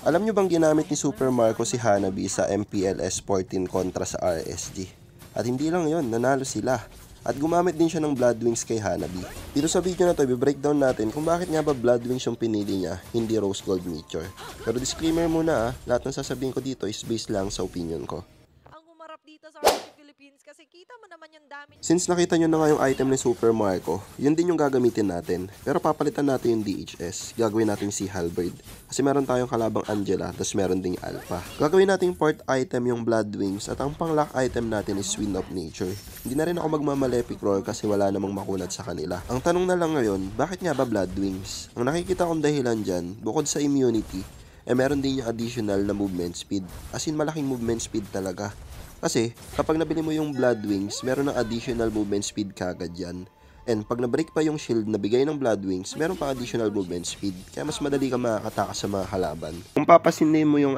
Alam nyo bang ginamit ni Super Marco si Hanabi sa MPLS 14 kontra sa RSG? At hindi lang yon, nanalo sila. At gumamit din siya ng Blood Wings kay Hanabi. Dito sa video na to, i-breakdown natin kung bakit nga ba Blood Wings yung pinili niya, hindi Rose Gold Meteor. Pero disclaimer muna lahat ng sasabihin ko dito is based lang sa opinion ko. Ang humarap dito sa RC Philippines kasi kita mo naman yung dami. Since nakita nyo na nga yung item ni Super Marco, yun din yung gagamitin natin. Pero papalitan natin yung DHS. Gagawin natin si Halberd. Kasi meron tayong kalabang Angela, tapos meron ding Alpha. Gagawin natin part item yung Blood Wings at ang pang-lock item natin is Wind of Nature. Hindi na rin ako magmamalepic roll kasi wala namang makunat sa kanila. Ang tanong na lang ngayon, bakit nga ba Blood Wings? Ang nakikita kong dahilan dyan, bukod sa immunity, meron din yung additional na movement speed. As in, malaking movement speed talaga. Kasi, kapag nabili mo yung Blood Wings, meron ng additional movement speed kagad yan. And pag na-break pa yung shield na bigay ng Blood Wings, meron pa additional movement speed. Kaya mas madali ka makakatakas sa mga kalaban. Kung papasinin mo yung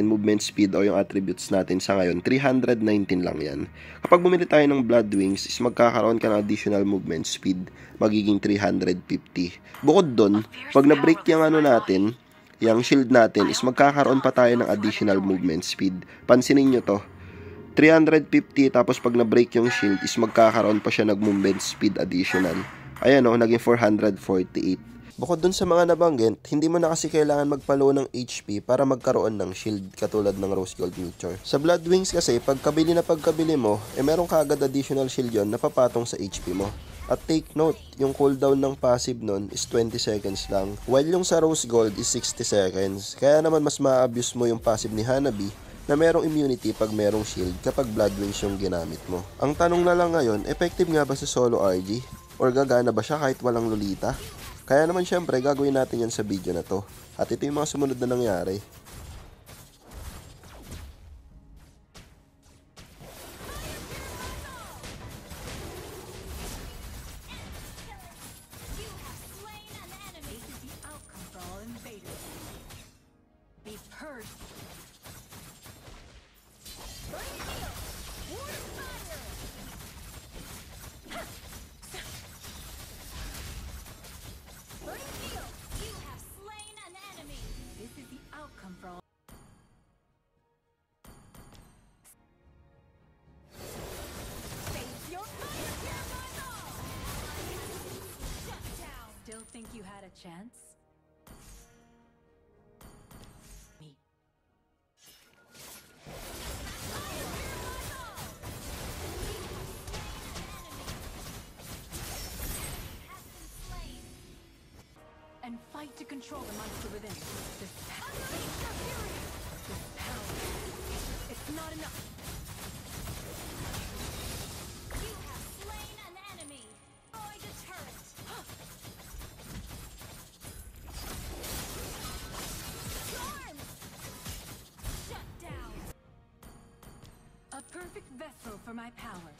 movement speed o yung attributes natin sa ngayon, 319 lang yan. Kapag bumili tayo ng Blood Wings, is magkakaroon ka ng additional movement speed. Magiging 350. Bukod dun, pag na-break yung yung shield natin, is magkakaroon pa tayo ng additional movement speed. Pansinin nyo to. 350 tapos pag na-break yung shield is magkakaroon pa siya nag-movement speed additional. Ayan o, naging 448. Bukod dun sa mga nabanggit, hindi mo na kasi kailangan magpalo ng HP para magkaroon ng shield katulad ng Rose Gold Meteor. Sa Blood Wings kasi, pagkabili mo, meron ka agad additional shield yon na papatong sa HP mo. At take note, yung cooldown ng passive nun is 20 seconds lang, while yung sa Rose Gold is 60 seconds. Kaya naman mas ma-abuse mo yung passive ni Hanabi na merong immunity pag merong shield kapag Blood Wings yung ginamit mo. Ang tanong na lang ngayon, effective nga ba sa solo RG? Or gagana ba siya kahit walang Lolita? Kaya naman syempre, gagawin natin yan sa video na to. At ito yung mga sumunod na nangyari. Still think you had a chance? Me. And fight to control the monster within. This power. It's not enough. You have slain an enemy. Avoid a turret. Charm. Shut down. A perfect vessel for my power.